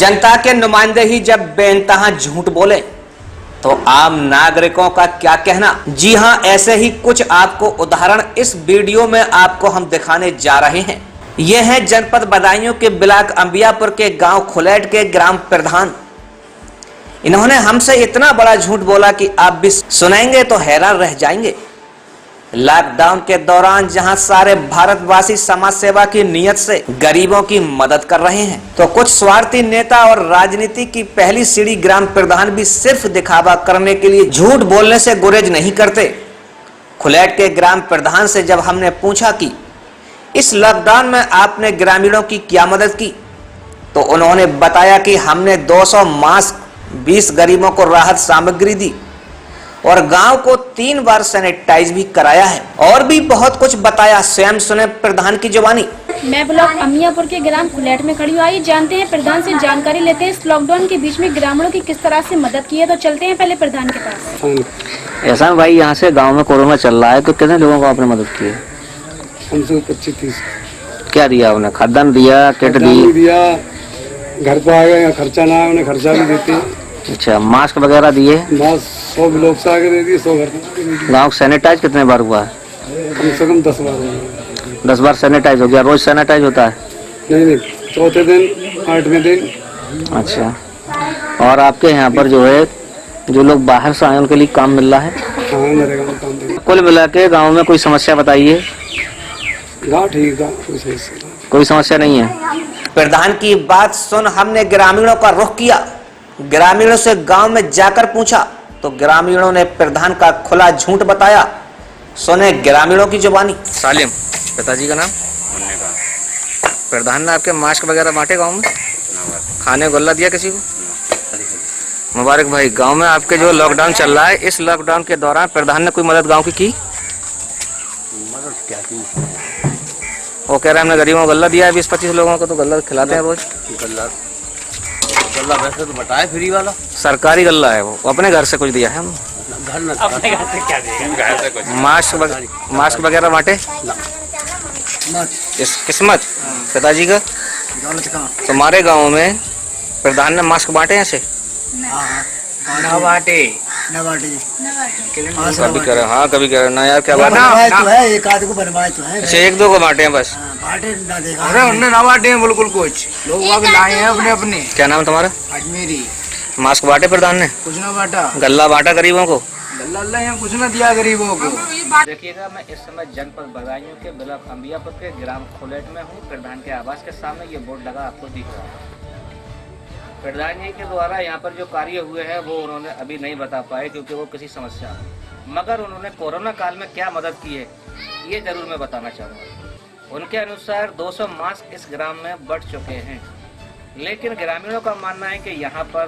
जनता के नुमाइंदे ही जब बेइंतहा झूठ बोले तो आम नागरिकों का क्या कहना। जी हां, ऐसे ही कुछ आपको उदाहरण इस वीडियो में आपको हम दिखाने जा रहे हैं। ये है जनपद बदायूं के ब्लॉक अंबियापुर के गांव खुलेट के ग्राम प्रधान। इन्होंने हमसे इतना बड़ा झूठ बोला कि आप भी सुनेंगे तो हैरान रह जाएंगे। लॉकडाउन के दौरान जहां सारे भारतवासी समाज सेवा की नियत से गरीबों की मदद कर रहे हैं, तो कुछ स्वार्थी नेता और राजनीति की पहली सीढ़ी ग्राम प्रधान भी सिर्फ दिखावा करने के लिए झूठ बोलने से गुरेज नहीं करते। खुलेट के ग्राम प्रधान से जब हमने पूछा कि इस लॉकडाउन में आपने ग्रामीणों की क्या मदद की, तो उन्होंने बताया कि हमने 200 मास्क 20 गरीबों को राहत सामग्री दी और गांव को 3 बार सैनिटाइज भी कराया है और भी बहुत कुछ बताया। स्वयं सुने प्रधान की जुबानी। मैं ब्लॉक अमियापुर के ग्राम खुलेट में खड़ी हूँ। आइए जानते हैं प्रधान से जानकारी लेते हैं इस लॉकडाउन के बीच में ग्रामीणों की किस तरह से मदद की है। तो चलते हैं पहले प्रधान के पास। ऐसा भाई, यहाँ से गांव में कोरोना चल रहा है तो कितने लोगों को आपने मदद की है? 25-30। क्या दिया आपने? खाद्यान्न दिया, किट दिया, घर पर आ गए, खर्चा ना उन्हें खर्चा भी देते। अच्छा, मास्क वगैरह दिए? बस 100 लोग से आगे दे दिए, 100 घर पर। गाँव सैनिटाइज कितने बार हुआ है? कम से कम 10 बार। 10 बार सैनिटाइज हो गया। रोज सैनिटाइज होता है? नहीं, चौथे दिन, 8वें दिन। अच्छा, और आपके यहाँ पर जो है जो लोग बाहर से आए उनके लिए काम मिल रहा है? हाँ, मेरे गाँव काम दे। कुल मिला के गाँव में कोई समस्या बताइए। गाँव ठीक है, कोई समस्या नहीं है। प्रधान की बात सुन हमने ग्रामीणों का रुख किया। ग्रामीणों से गांव में जाकर पूछा तो ग्रामीणों ने प्रधान का खुला झूठ बताया। सुने ग्रामीणों की जुबानी। सालिम, पिताजी का नाम? प्रधान ने आपके मास्क वगैरह बांटे गांव में? खाने को गल्ला दिया किसी को? मुबारक भाई। गांव में आपके जो लॉकडाउन चल रहा है, इस लॉकडाउन के दौरान प्रधान ने कोई मदद गांव की? मदद क्या की? वो कह रहे हैं हमने गरीबों को गल्ला दिया है 20-25 लोगों को, तो गल्ला खिलाते हैं रोज। गल्ला वैसे तो बताए फ्री वाला, सरकारी गल्ला है वो अपने घर से कुछ दिया है? हम घर में अपने घर से क्या देगा? घर से कुछ मास्क वगैरह बांटे? इस किस्मत पिताजी का। तुम्हारे गांव में प्रधान ने मास्क बांटे ऐसे? ना बांटे। कभी कह रहे, हाँ कभी कह रहे ना यार क्या बात है। एक आध को बनवाए तो है। अच्छा, 1-2 को बांटे हैं बस? बांटे ना देखा। अरे उन्होंने ना बांटे हैं बिल्कुल, कुछ लोग वहाँ लाए हैं अपने अपने। क्या नाम तुम्हारा? अजमेरी। मास्क बांटे प्रधान ने? कुछ ना बांटा। गल्ला बांटा गरीबों को? गल्ला यहाँ कुछ ना दिया गरीबों को। देखिएगा, मैं इस समय जनपद बदायूं के ब्लॉक अंबियापुर के ग्राम खुलेट में हूँ। प्रधान के आवास के सामने ये बोर्ड लगा आपको दिख रहा है। प्रधान जी के द्वारा यहाँ पर जो कार्य हुए हैं वो उन्होंने अभी नहीं बता पाए क्योंकि वो किसी समस्या है, मगर उन्होंने कोरोना काल में क्या मदद की है ये जरूर मैं बताना चाहूँगा। उनके अनुसार 200 मास्क इस ग्राम में बढ़ चुके हैं, लेकिन ग्रामीणों का मानना है कि यहाँ पर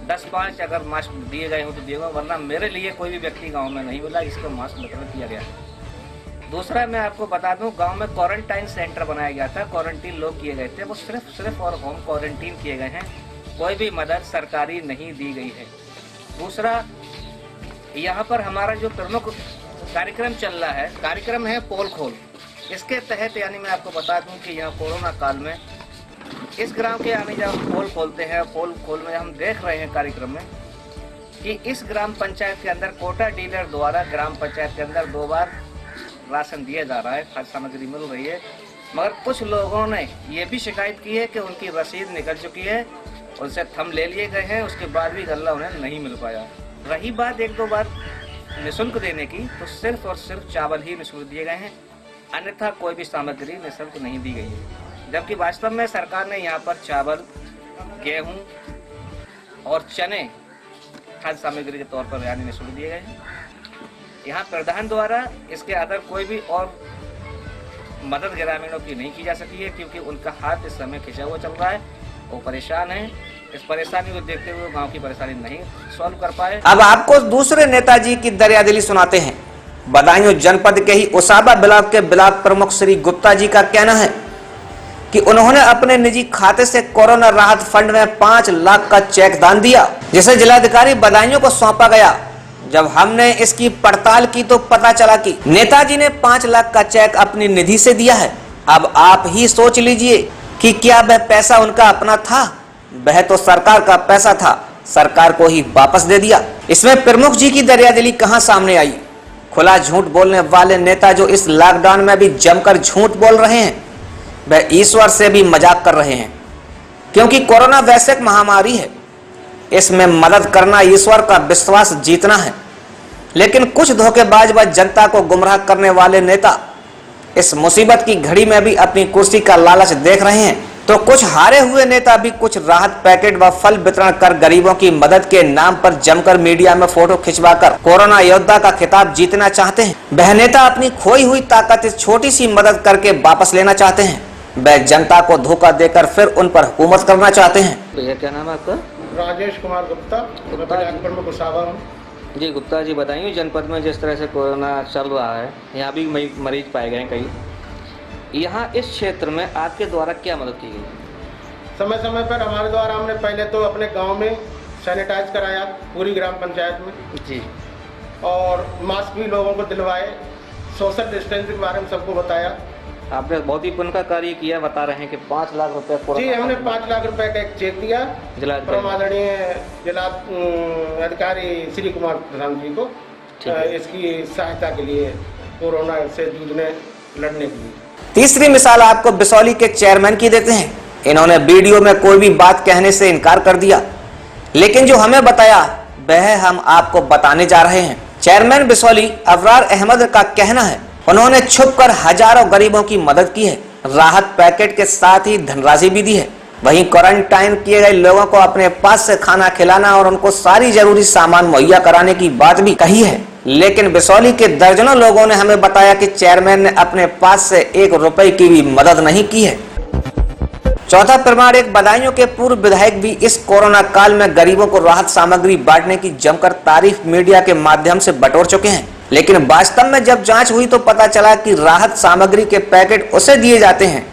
10-5 अगर मास्क दिए गए हो तो दिए गए, वरना मेरे लिए कोई भी व्यक्ति गाँव में नहीं मिला जिसको मास्क वितरण किया गया है। दूसरा मैं आपको बता दूं, गांव में क्वारंटाइन सेंटर बनाया गया था, क्वारंटीन लोग किए गए थे, वो सिर्फ और होम क्वारंटीन किए गए हैं। कोई भी मदद सरकारी नहीं दी गई है। दूसरा, यहाँ पर हमारा जो प्रमुख कार्यक्रम चल रहा है, कार्यक्रम है पोल खोल। इसके तहत यानी मैं आपको बता दूं कि यहाँ कोरोना काल में इस ग्राम के यानी जब हम पोल खोलते हैं, पोल खोल में हम देख रहे हैं कार्यक्रम में कि इस ग्राम पंचायत के अंदर कोटा डीलर द्वारा ग्राम पंचायत के अंदर 2 बार राशन दिया जा रहा है, खाद्य सामग्री मिल रही है, मगर कुछ लोगों ने ये भी शिकायत की है कि उनकी रसीद निकल चुकी है, उनसे थंब ले लिए गए हैं, उसके बाद भी गल्ला उन्हें नहीं मिल पाया। रही बात 1-2 बार निःशुल्क देने की, तो सिर्फ और सिर्फ चावल ही निःशुल्क दिए गए हैं, अन्यथा कोई भी सामग्री निःशुल्क नहीं दी गई है। जबकि वास्तव में सरकार ने यहाँ पर चावल, गेहूँ और चने खाद्य सामग्री के तौर पर यानी निःशुल्क दिए गए हैं। यहाँ प्रधान द्वारा इसके अदर कोई भी और मदद ग्रामीणों की नहीं की जा सकी है क्योंकि उनका हाथ इस समय खिंचा हुआ चल रहा है, वो परेशान है। इस परेशानी को देखते हुए गांव की परेशानी नहीं सॉल्व कर पाए। अब आपको दूसरे नेताजी की दरियादिली सुनाते हैं। बदायूं जनपद के ही उसाबा ब्लॉक के ब्लॉक प्रमुख श्री गुप्ता जी का कहना है कि उन्होंने अपने निजी खाते से कोरोना राहत फंड में 5 लाख का चेक दान दिया, जिसे जिलाधिकारी बदायूं को सौंपा गया। जब हमने इसकी पड़ताल की तो पता चला कि नेताजी ने 5 लाख का चेक अपनी निधि से दिया है। अब आप ही सोच लीजिए कि क्या वह पैसा उनका अपना था वह तो सरकार का पैसा था, सरकार को ही वापस दे दिया। इसमें प्रमुख जी की दरियादिली कहां सामने आई? खुला झूठ बोलने वाले नेता जो इस लॉकडाउन में भी जमकर झूठ बोल रहे हैं, वह ईश्वर से भी मजाक कर रहे हैं, क्योंकि कोरोना वैश्विक महामारी है। इसमें मदद करना ईश्वर का विश्वास जीतना है। लेकिन कुछ धोखेबाज व जनता को गुमराह करने वाले नेता इस मुसीबत की घड़ी में भी अपनी कुर्सी का लालच देख रहे हैं, तो कुछ हारे हुए नेता भी कुछ राहत पैकेट व फल वितरण कर गरीबों की मदद के नाम पर जमकर मीडिया में फोटो खिंचवाकर कोरोना योद्धा का खिताब जीतना चाहते हैं। वह नेता अपनी खोई हुई ताकत इस छोटी सी मदद करके वापस लेना चाहते हैं। वह जनता को धोखा देकर फिर उन पर हुकूमत करना चाहते हैं। भैया क्या नाम है आपका? राजेश कुमार गुप्ता, प्रमुख गुस्सावा हूँ। जी गुप्ता जी, बताइए जनपद में जिस तरह से कोरोना चल रहा है, यहाँ भी मरीज पाए गए कई, यहाँ इस क्षेत्र में आपके द्वारा क्या मदद की गई? समय समय पर हमारे द्वारा हमने पहले तो अपने गांव में सैनिटाइज कराया पूरी ग्राम पंचायत में जी, और मास्क भी लोगों को दिलवाए, सोशल डिस्टेंसिंग के बारे में सबको बताया। आपने बहुत ही पुण्य का कार्य किया, बता रहे हैं कि 5 लाख रुपए। जी, हमने 5 लाख रुपए का एक चेक दिया आदरणीय जिला अधिकारी श्री कुमार प्रधान जी को, इसकी सहायता के लिए, कोरोना से जूझने लड़ने के लिए। तीसरी मिसाल आपको बिसौली के चेयरमैन की देते हैं। इन्होंने वीडियो में कोई भी बात कहने से इनकार कर दिया, लेकिन जो हमें बताया वह हम आपको बताने जा रहे हैं। चेयरमैन बिसौली अबरार अहमद का कहना है, उन्होंने छुपकर हजारों गरीबों की मदद की है, राहत पैकेट के साथ ही धनराशि भी दी है। वहीं क्वारंटाइन किए गए लोगों को अपने पास से खाना खिलाना और उनको सारी जरूरी सामान मुहैया कराने की बात भी कही है। लेकिन बिसौली के दर्जनों लोगों ने हमें बताया कि चेयरमैन ने अपने पास से 1 रुपए की भी मदद नहीं की है। चौथा प्रमाण, एक बदायूं के पूर्व विधायक भी इस कोरोना काल में गरीबों को राहत सामग्री बांटने की जमकर तारीफ मीडिया के माध्यम से बटोर चुके हैं। लेकिन वास्तव में जब जांच हुई तो पता चला कि राहत सामग्री के पैकेट उसे दिए जाते हैं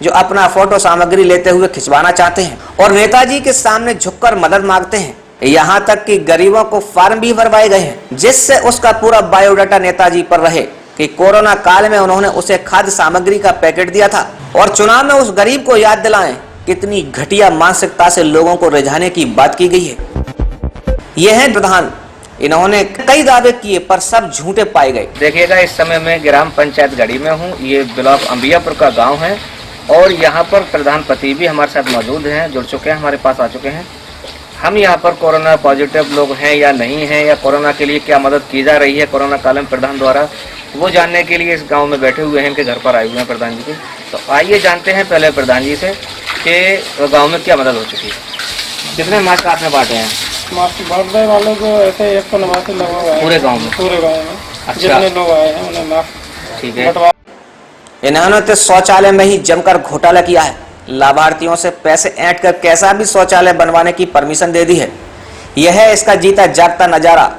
जो अपना फोटो सामग्री लेते हुए खिंचवाना चाहते हैं और नेताजी के सामने झुककर मदद मांगते हैं। यहाँ तक कि गरीबों को फॉर्म भी भरवाए गए हैं, जिससे उसका पूरा बायोडाटा नेताजी पर रहे कि कोरोना काल में उन्होंने उसे खाद्य सामग्री का पैकेट दिया था, और चुनाव में उस गरीब को याद दिलाएं कितनी घटिया मानसिकता से लोगों को रिझाने की बात की गई है। यह है प्रधान, इन्होंने कई दावे किए पर सब झूठे पाए गए। देखिएगा, इस समय मैं ग्राम पंचायत गढ़ी में हूँ। ये ब्लॉक अंबियापुर का गांव है और यहाँ पर प्रधान पति भी हमारे साथ मौजूद हैं, जुड़ चुके हैं, हमारे पास आ चुके हैं। हम यहाँ पर कोरोना पॉजिटिव लोग हैं या नहीं हैं, या कोरोना के लिए क्या मदद की जा रही है कोरोना काल में प्रधान द्वारा, वो जानने के लिए इस गांव में बैठे हुए हैं, इनके घर पर आए हुए हैं प्रधान जी के। तो आइए जानते हैं पहले प्रधान जी से कि गाँव में क्या मदद हो चुकी है। कितने मास्क आपने बांटे हैं? मास्क बर्थडे वालों को ऐसे 189 लगा हुआ है पूरे गाँव में? पूरे गाँव में। अच्छा, जितने लोग आए हैं उन्हें मास्क, ठीक है। इन्होंने तो शौचालय में ही जमकर घोटाला किया है। लाभार्थियों से पैसे ऐंठ कर कैसा भी शौचालय बनवाने की परमिशन दे दी है। यह है इसका जीता जागता नजारा।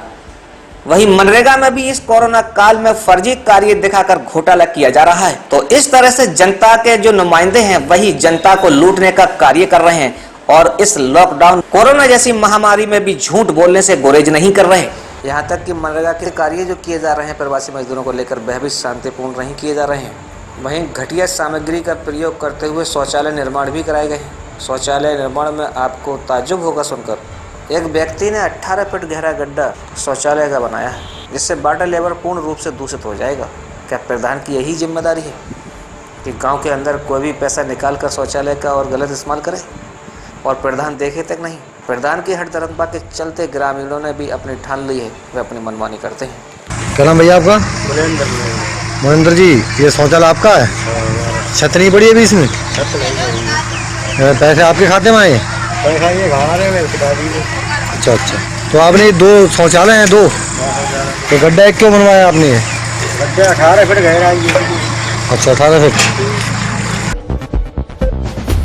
वहीं मनरेगा में भी इस कोरोना काल में फर्जी कार्य दिखाकर घोटाला किया जा रहा है। तो इस तरह से जनता के जो नुमाइंदे हैं वही जनता को लूटने का कार्य कर रहे हैं और इस लॉकडाउन कोरोना जैसी महामारी में भी झूठ बोलने से गुरेज नहीं कर रहे। यहाँ तक कि मनरेगा के कार्य जो किए जा रहे हैं प्रवासी मजदूरों को लेकर वह भी शांतिपूर्ण नहीं किए जा रहे हैं। वहीं घटिया सामग्री का प्रयोग करते हुए शौचालय निर्माण भी कराए गए हैं। शौचालय निर्माण में आपको ताज्जुब होगा सुनकर, एक व्यक्ति ने 18 फीट गहरा गड्ढा शौचालय का बनाया है, जिससे वाटर लेवल पूर्ण रूप से दूषित हो जाएगा। क्या प्रधान की यही जिम्मेदारी है कि गांव के अंदर कोई भी पैसा निकाल कर शौचालय का और गलत इस्तेमाल करे और प्रधान देखे तक नहीं? प्रधान की हट दरंपा के चलते ग्रामीणों ने भी अपनी ठान ली है, वे अपनी मनमानी करते हैं। क्या नाम भैया आपका? महेंद्र जी, ये शौचालय आपका है? छत नहीं पड़ी अभी इसमें? पैसे आपके खाते में आए? पैसा ये हमारे में अच्छा अच्छा, तो आपने 2 शौचालय हैं 2, तो गड्ढा एक क्यों बनवाया आपने? गड्ढे 18 फीट गहरा है। अच्छा 18 फीट।